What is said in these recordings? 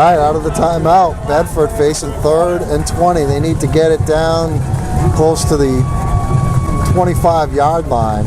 right, out of the timeout. Bedford facing 3rd and 20. They need to get it down close to the 25-yard line.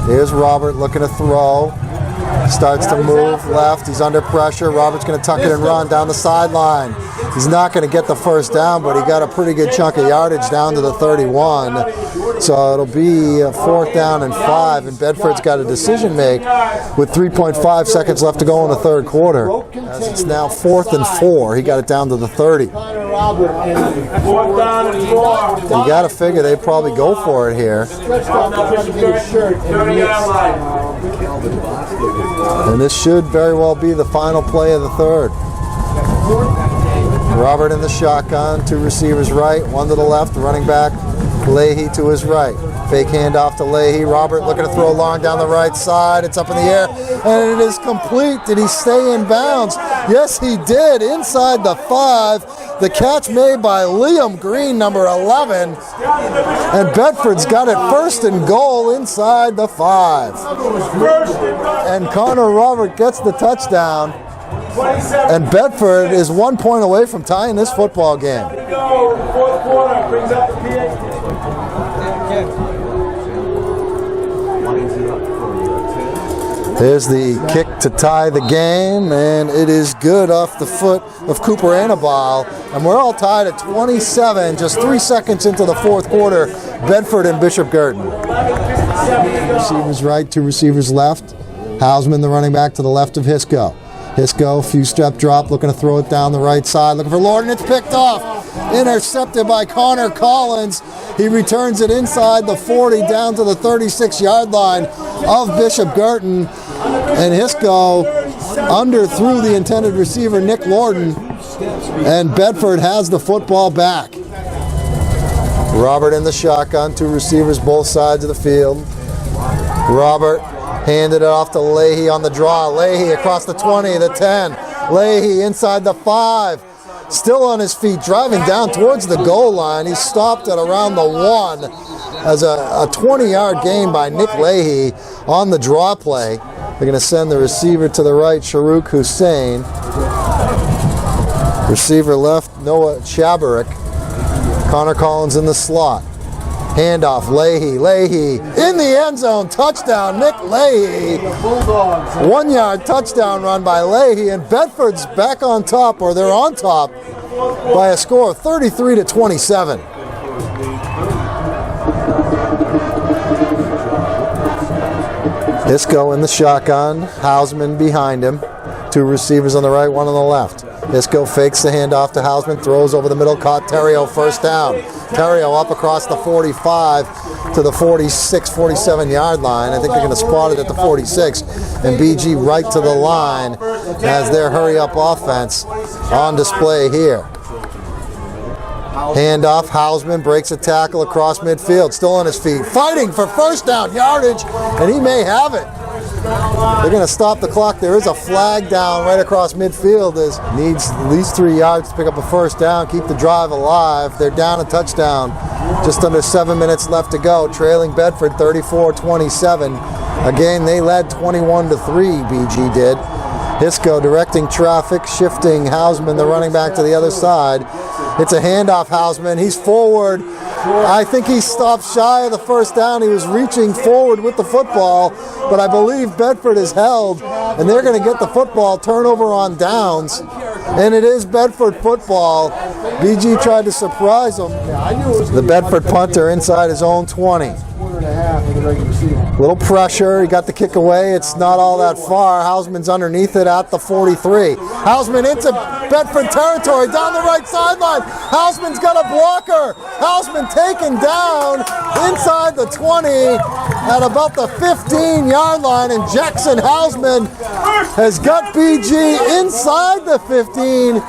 Here's Robert looking to throw. Starts to move left. He's under pressure. Robert's going to tuck it and run down the sideline. He's not going to get the first down, but he got a pretty good chunk of yardage down to the 31. So it'll be a 4th down and 5, and Bedford's got a decision to make with 3.5 seconds left to go in the 3rd quarter. As it's now 4th and 4. He got it down to the 30. You got to figure they probably go for it here. And this should very well be the final play of the 3rd. Robert in the shotgun, 2 receivers right, 1 to the left, running back Leahy to his right. Fake handoff to Leahy. Robert looking to throw long down the right side. It's up in the air, and it is complete. Did he stay in bounds? Yes, he did. Inside the 5. The catch made by Liam Green, number 11. And Bedford's got it 1st and goal inside the 5. And Connor Robert gets the touchdown. And Bedford is 1 point away from tying this football game. There's the kick to tie the game, and it is good off the foot of Cooper Annabelle. And we're all tied at 27, just 3 seconds into the 4th quarter. Bedford and Bishop Guertin. Receivers right, 2 receivers left. Hausman, the running back, to the left of Hisco. Hisco, few step drop, looking to throw it down the right side, looking for Lord, and it's picked off. Intercepted by Connor Collins. He returns it inside the 40 down to the 36-yard line of Bishop Guertin. And Hisco underthrew the intended receiver, Nick Lorden. And Bedford has the football back. Robert in the shotgun, 2 receivers both sides of the field. Robert handed it off to Leahy on the draw. Leahy across the 20, the 10. Leahy inside the 5. Still on his feet, driving down towards the goal line. He stopped at around the 1 as a 20-yard gain by Nick Leahy on the draw play. They're going to send the receiver to the right, Sharouk Hussein. Receiver left, Noah Chabarik. Connor Collins in the slot. Handoff, Leahy in the end zone, touchdown, Nick Leahy. 1-yard touchdown run by Leahy, and Bedford's back on top, or they're on top, by a score of 33-27. Hisco in the shotgun, Hausman behind him. 2 receivers on the right, 1 on the left. Hisco fakes the handoff to Hausman, throws over the middle, caught Terrio, 1st down. Terrio up across the 45 to the 46, 47-yard line. I think they're going to spot it at the 46. And BG right to the line as their hurry-up offense on display here. Handoff, Hausman breaks a tackle across midfield, still on his feet, fighting for 1st down yardage, and he may have it. They're going to stop the clock. There is a flag down right across midfield. Needs at least 3 yards to pick up a 1st down, keep the drive alive. They're down a touchdown. Just under 7 minutes left to go, trailing Bedford 34-27. Again, they led 21-3, BG did. Hisco directing traffic, shifting Hausman, the running back, to the other side. It's a handoff, Hausman. He's forward. I think he stopped shy of the 1st down. He was reaching forward with the football, but I believe Bedford is held, and they're going to get the football, turnover on downs, and it is Bedford football. BG tried to surprise him. The Bedford punter inside his own 20. Little pressure, he got the kick away, it's not all that far. Hausman's underneath it at the 43. Hausman into Bedford territory, down the right sideline. Hausman's got a blocker. Hausman taken down inside the 20 at about the 15-yard line, and Jackson Hausman has got BG inside the 15.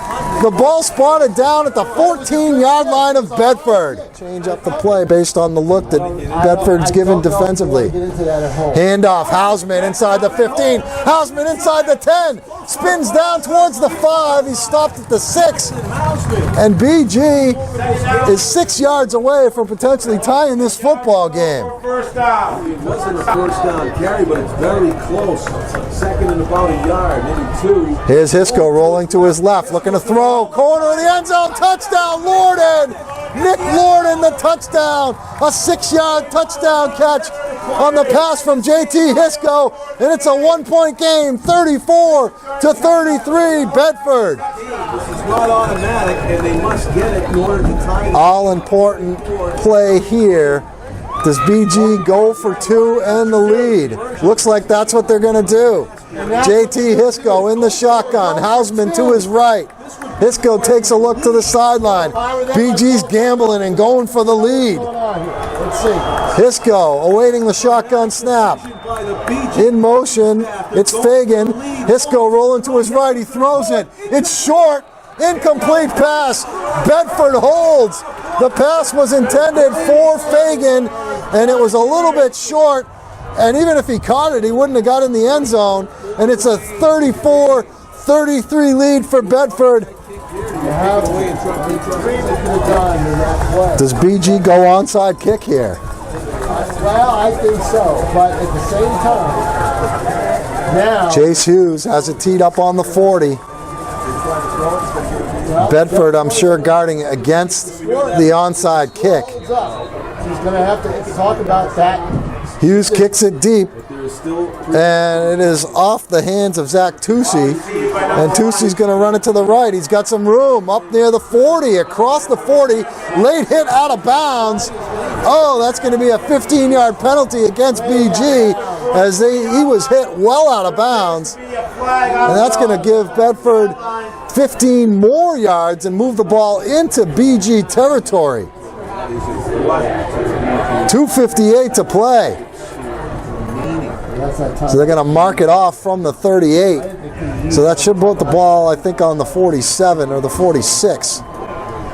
The ball spotted down at the 14-yard line of Bedford. Change up the play based on the look that Bedford's given defensively. Handoff, Hausman inside the 15. Hausman inside the 10. Spins down towards the 5. He's stopped at the 6. And BG is 6 yards away from potentially tying this football game. First down. It wasn't a first down carry, but it's very close. Second and about a yard, maybe 2. Here's Hisco rolling to his left, looking to throw. Corner of the end zone, touchdown, Lorden! Nick Lorden, the touchdown. A 6-yard touchdown catch on the pass from JT Hisco. And it's a 1-point game, 34-33, Bedford. This is not automatic, and they must get it in order to tie it. All important play here. Does BG go for 2 and the lead? Looks like that's what they're going to do. JT Hisco in the shotgun. Hausman to his right. Hisco takes a look to the sideline. BG's gambling and going for the lead. Hisco awaiting the shotgun snap. In motion, it's Fagan. Hisco rolling to his right. He throws it. It's short. Incomplete pass. Bedford holds. The pass was intended for Fagan, and it was a little bit short. And even if he caught it, he wouldn't have got in the end zone. And it's a 34-33 lead for Bedford. Does BG go onside kick here? Well, I think so, but at the same time, now Chase Hughes has it teed up on the 40. Bedford, I'm sure, guarding against the onside kick. he's going to have to talk about that. Hughes kicks it deep, and it is off the hands of Zach Tucci, and Tucci's going to run it to the right. He's got some room up near the 40, across the 40, late hit out of bounds. Oh, that's going to be a 15-yard penalty against BG, as he was hit well out of bounds, and that's going to give Bedford 15 more yards and move the ball into BG territory. 2:58 to play. So they're going to mark it off from the 38. So that should put the ball, I think, on the 47 or the 46.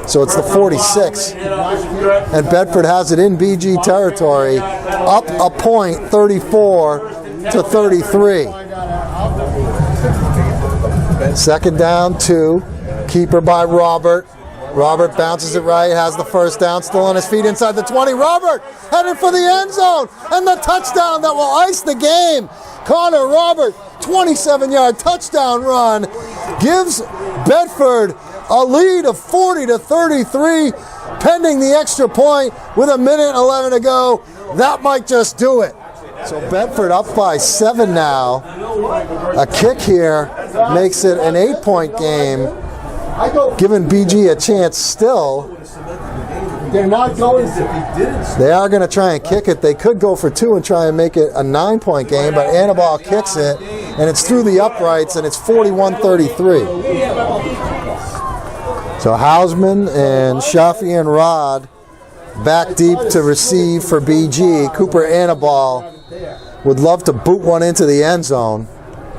So it's the 46. And Bedford has it in BG territory, up a point, 34-33. Second down, 2. Keeper by Robert. Robert bounces it right, has the first down, still on his feet inside the 20. Robert headed for the end zone, and the touchdown that will ice the game. Connor Robert, 27-yard touchdown run, gives Bedford a lead of 40-33, pending the extra point with 1:11 to go. That might just do it. So Bedford up by 7 now. A kick here makes it an 8-point game, giving BG a chance still. They're not going to. They are going to try and kick it. They could go for 2 and try and make it a 9-point game, but Annabelle kicks it, and it's through the uprights, and it's 41-33. So Hausman and Shafi and Rod back deep to receive for BG. Cooper Annabelle would love to boot one into the end zone.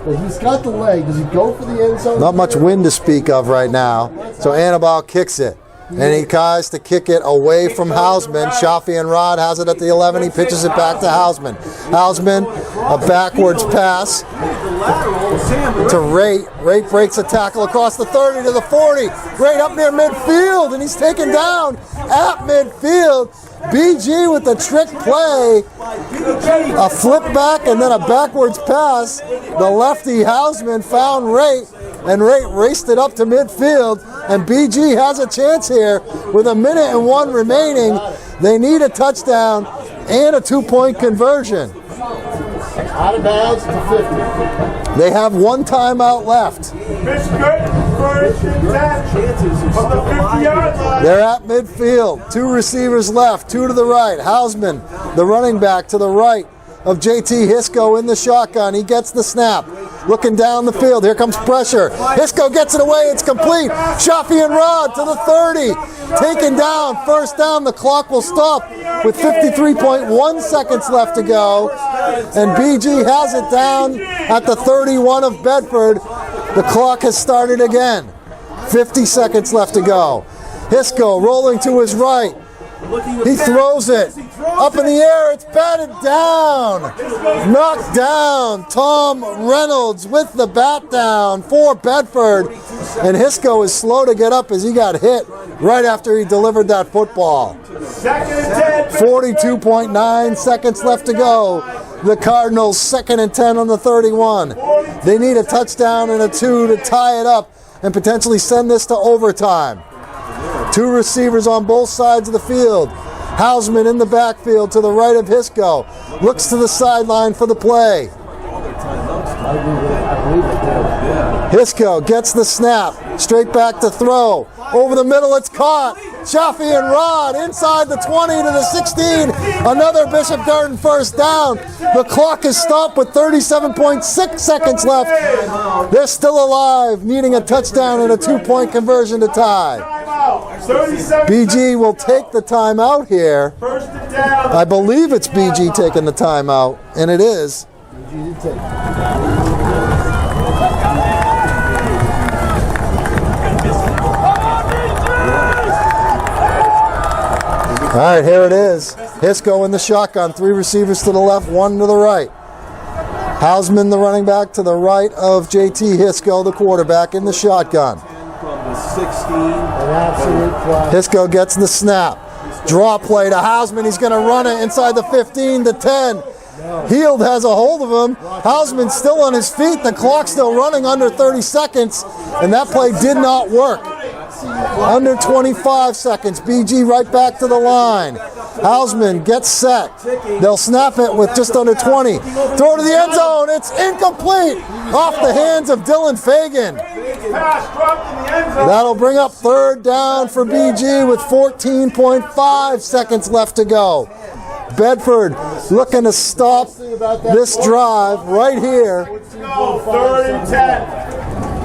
But he's got the leg. Does he go for the end zone? Not much wind to speak of right now. So Annabelle kicks it. And he tries to kick it away from Hausman. Shafi and Rod has it at the 11. He pitches it back to Hausman. Hausman, a backwards pass to Raitt. Raitt breaks a tackle across the 30 to the 40. Raitt up near midfield, and he's taken down at midfield. BG with the trick play, a flip back and then a backwards pass. The lefty Hausman found Raitt, and Raitt raced it up to midfield, and BG has a chance here with 1:01 remaining. They need a touchdown and a 2-point conversion. Out of bounds to 50. They have 1 timeout left. They're at midfield. 2 receivers left, 2 to the right. Hausman, the running back, to the right of JT Hisco in the shotgun. He gets the snap. Looking down the field. Here comes pressure. Hisco gets it away. It's complete. Shafi and Rod to the 30. Taken down. First down. The clock will stop with 53.1 seconds left to go. And BG has it down at the 31 of Bedford. The clock has started again. 50 seconds left to go. Hisco rolling to his right. He throws it up in the air. It's batted down. Knocked down. Tom Reynolds with the bat down for Bedford. And Hisco is slow to get up as he got hit right after he delivered that football. 42.9 seconds left to go. The Cardinals 2nd and 10 on the 31. They need a touchdown and a 2 to tie it up and potentially send this to overtime. 2 receivers on both sides of the field. Hausman in the backfield to the right of Hisco. Looks to the sideline for the play. Hisco gets the snap. Straight back to throw. Over the middle, it's caught. Chaffee and Rod inside the 20 to the 16. Another Bishop Guertin first down. The clock is stopped with 37.6 seconds left. They're still alive, needing a touchdown and a 2-point conversion to tie. BG will take the timeout here. I believe it's BG taking the timeout, and it is. All right, here it is. Hisco in the shotgun. 3 receivers to the left, 1 to the right. Hausman, the running back, to the right of JT Hisco, the quarterback, in the shotgun. Hisco gets the snap. Draw play to Hausman. He's going to run it inside the 15 to 10. Heald has a hold of him. Hausman's still on his feet. The clock's still running under 30 seconds, and that play did not work. Under 25 seconds. BG right back to the line. Hausman gets set. They'll snap it with just under 20. Throw to the end zone. It's incomplete. Off the hands of Dylan Fagan. That'll bring up 3rd down for BG with 14.5 seconds left to go. Bedford looking to stop this drive right here.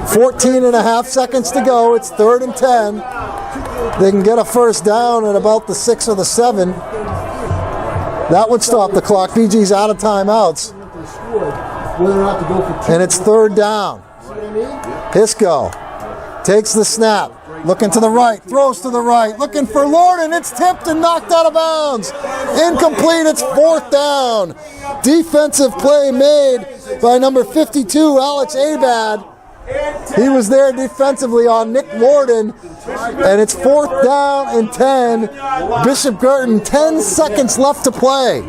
14 and a half seconds to go. It's 3rd and 10. They can get a first down at about the 6 or the 7. That would stop the clock. BG's out of timeouts. And it's 3rd down. Hisco takes the snap. Looking to the right, throws to the right, looking for Lorden. It's tipped and knocked out of bounds. Incomplete, it's 4th down. Defensive play made by number 52, Alex Abad. He was there defensively on Nick Lorden. And it's 4th down and 10. Bishop Guertin, 10 seconds left to play.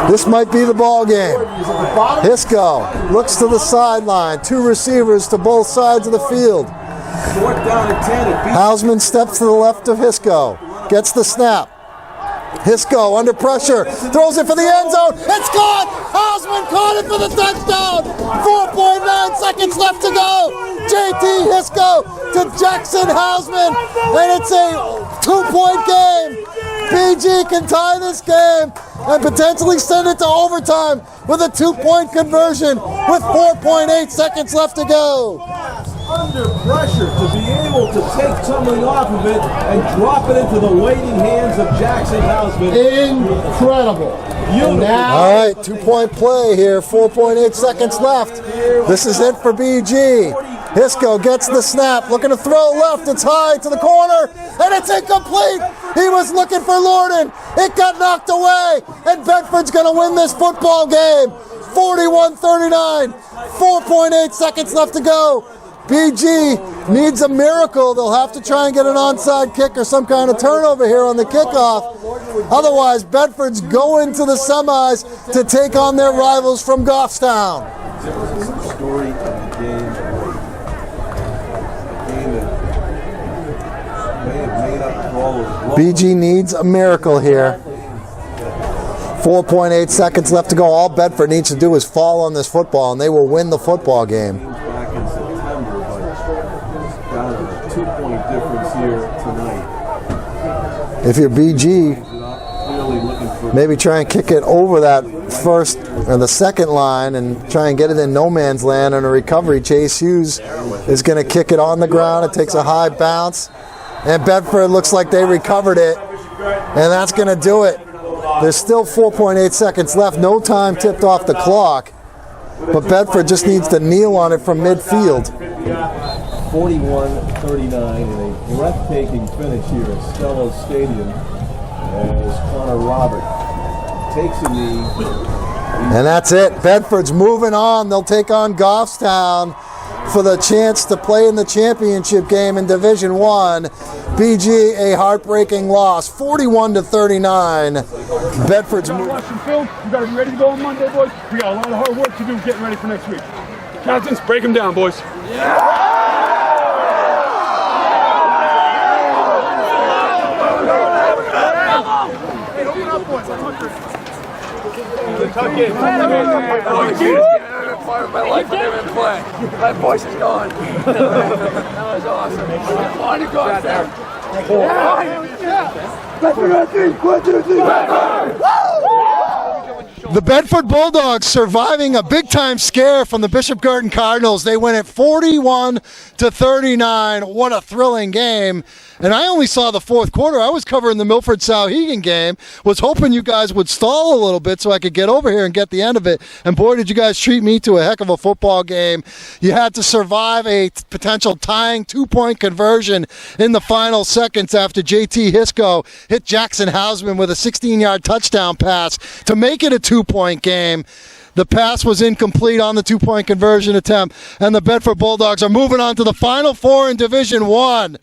This might be the ball game. Hisco looks to the sideline. 2 receivers to both sides of the field. Hausman steps to the left of Hisco. Gets the snap. Hisco under pressure. Throws it for the end zone. It's caught! Hausman caught it for the touchdown! 4.9 seconds left to go. JT Hisco to Jackson Hausman. And it's a 2-point game. BG can tie this game and potentially send it to overtime with a 2-point conversion with 4.8 seconds left to go. Under pressure to be able to take something off of it and drop it into the waiting hands of Jackson Hausman. Incredible. All right, 2-point play here, 4.8 seconds left. This is it for BG. Hisco gets the snap, looking to throw left. It's high to the corner, and it's incomplete. He was looking for Lorden. It got knocked away, and Bedford's going to win this football game. 41-39, 4.8 seconds left to go. BG needs a miracle. They'll have to try and get an onside kick or some kind of turnover here on the kickoff. Otherwise, Bedford's going to the semis to take on their rivals from Goffstown. Story of the game. BG needs a miracle here. 4.8 seconds left to go. All Bedford needs to do is fall on this football, and they will win the football game. Back in September, but got a 2-point difference here tonight. If you're BG, maybe try and kick it over that first or the second line and try and get it in no man's land on a recovery. Chase Hughes is going to kick it on the ground. It takes a high bounce, and Bedford looks like they recovered it, and that's going to do it. There's still 4.8 seconds left. No time tipped off the clock, but Bedford just needs to kneel on it from midfield. 41-39 in a breathtaking finish here at Stello Stadium as Connor Robert takes a knee. And that's it. Bedford's moving on. They'll take on Goffstown for the chance to play in the championship game in Division 1. BG, a heartbreaking loss, 41-39. Bedford's moving. Watching film, you got to be ready to go on Monday, boys. We got a lot of hard work to do getting ready for next week. Captains, break them down, boys. Part of my life with him in play. My voice is gone. That was awesome. I wanted to go out there. The Bedford Bulldogs surviving a big-time scare from the Bishop Guertin Cardinals. They win it 41-39. What a thrilling game. And I only saw the fourth quarter. I was covering the Milford-Souhegan game, was hoping you guys would stall a little bit so I could get over here and get the end of it. And boy, did you guys treat me to a heck of a football game. You had to survive a potential tying two-point conversion in the final seconds after JT Hisco hit Jackson Hausman with a 16-yard touchdown pass to make it a two-point game. The pass was incomplete on the two-point conversion attempt, and the Bedford Bulldogs are moving on to the Final Four in Division 1.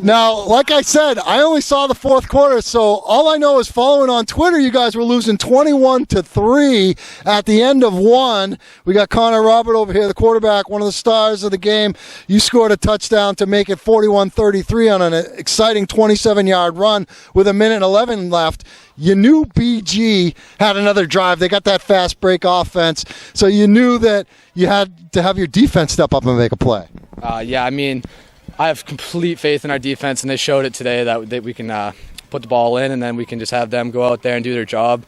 Now, like I said, I only saw the fourth quarter, so all I know is following on Twitter, you guys were losing 21-3 at the end of one. We got Connor Robert over here, the quarterback, one of the stars of the game. You scored a touchdown to make it 41-33 on an exciting 27-yard run with 1:11 left. You knew BG had another drive. They got that fast break offense, so you knew that you had to have your defense step up and make a play. Yeah, I mean, I have complete faith in our defense, and they showed it today that we can put the ball in, and then we can just have them go out there and do their job.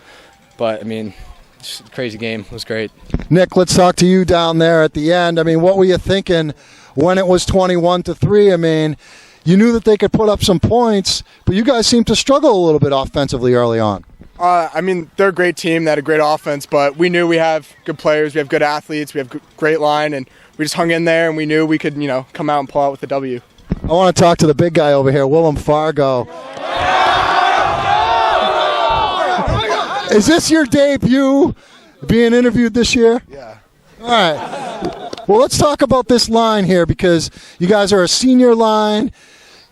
But, I mean, just a crazy game. It was great. Nick, let's talk to you down there at the end. I mean, what were you thinking when it was 21-3? I mean, you knew that they could put up some points, but you guys seemed to struggle a little bit offensively early on. I mean, they're a great team. They had a great offense, but we knew we have good players. We have good athletes. We have great line, and we just hung in there, and we knew we could, come out and pull out with the W. I want to talk to the big guy over here, Willem Fargo. Is this your debut being interviewed this year? Yeah. All right. Well, let's talk about this line here because you guys are a senior line.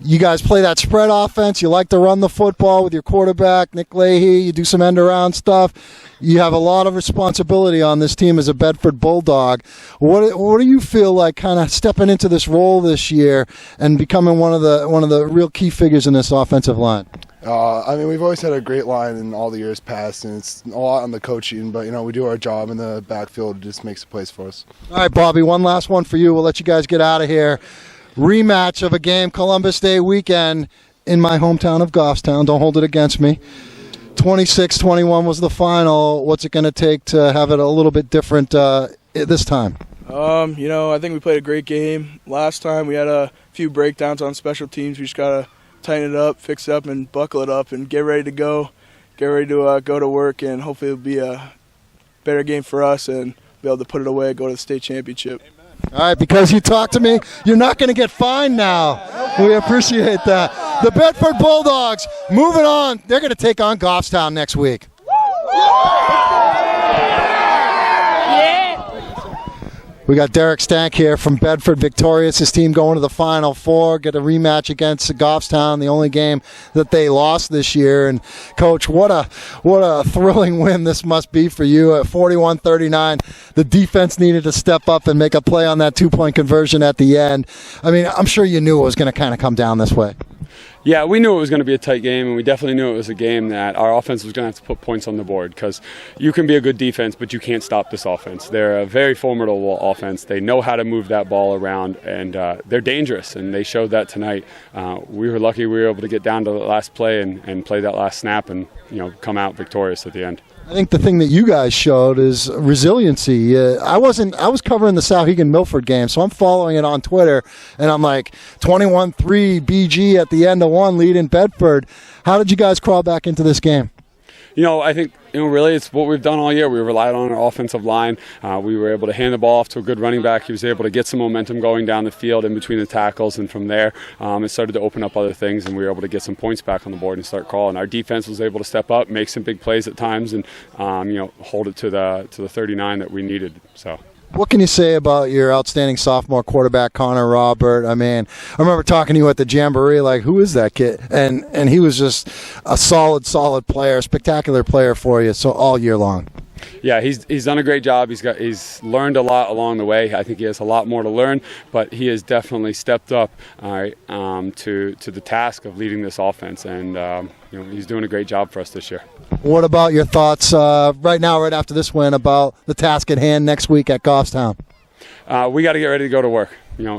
You guys play that spread offense. You like to run the football with your quarterback, Nick Leahy. You do some end-around stuff. You have a lot of responsibility on this team as a Bedford Bulldog. What do you feel like kind of stepping into this role this year and becoming one of the real key figures in this offensive line? I mean, we've always had a great line in all the years past, and it's a lot on the coaching, but, we do our job in the backfield. It just makes a place for us. All right, Bobby, one last one for you. We'll let you guys get out of here. Rematch of a game Columbus Day weekend in my hometown of Goffstown. Don't hold it against me. 26-21 was the final. What's it going to take to have it a little bit different this time? I think we played a great game last time. We had a few breakdowns on special teams. We just got to tighten it up, fix it up, and buckle it up and get ready to go. Get ready to go to work, and hopefully it'll be a better game for us and be able to put it away and go to the state championship. All right, because you talked to me, you're not going to get fined now. We appreciate that. The Bedford Bulldogs moving on. They're going to take on Goffstown next week. We got Derek Stank here from Bedford victorious. His team going to the Final Four, get a rematch against Goffstown, the only game that they lost this year. And Coach, what a thrilling win this must be for you at 41-39. The defense needed to step up and make a play on that two-point conversion at the end. I mean, I'm sure you knew it was going to kind of come down this way. Yeah, we knew it was going to be a tight game, and we definitely knew it was a game that our offense was going to have to put points on the board because you can be a good defense, but you can't stop this offense. They're a very formidable offense. They know how to move that ball around, and they're dangerous, and they showed that tonight. We were lucky we were able to get down to the last play and play that last snap and come out victorious at the end. I think the thing that you guys showed is resiliency. I was covering the Souhegan Milford game, so I'm following it on Twitter, and I'm like 21-3 BG at the end of one, lead in Bedford. How did you guys crawl back into this game? I think, really it's what we've done all year. We relied on our offensive line. We were able to hand the ball off to a good running back. He was able to get some momentum going down the field in between the tackles, and from there it started to open up other things, and we were able to get some points back on the board and start calling. Our defense was able to step up, make some big plays at times, and hold it to the 39 that we needed. So. What can you say about your outstanding sophomore quarterback, Connor Robert? I mean, I remember talking to you at the Jamboree, like, who is that kid? And he was just a solid player, spectacular player for you, so all year long. Yeah, he's done a great job. He's learned a lot along the way. I think he has a lot more to learn, but he has definitely stepped up to the task of leading this offense, and he's doing a great job for us this year. What about your thoughts right now, right after this win, about the task at hand next week at Goffstown? We got to get ready to go to work.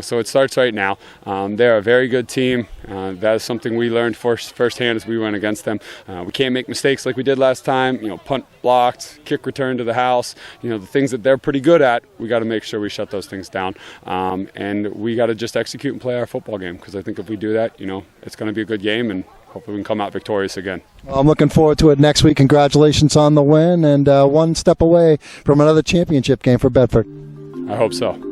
So it starts right now. They're a very good team. That is something we learned firsthand as we went against them. We can't make mistakes like we did last time. Punt blocked, kick return to the house. The things that they're pretty good at, we got to make sure we shut those things down. And we got to just execute and play our football game, because I think if we do that, it's going to be a good game, and hopefully we can come out victorious again. Well, I'm looking forward to it next week. Congratulations on the win, and one step away from another championship game for Bedford. I hope so.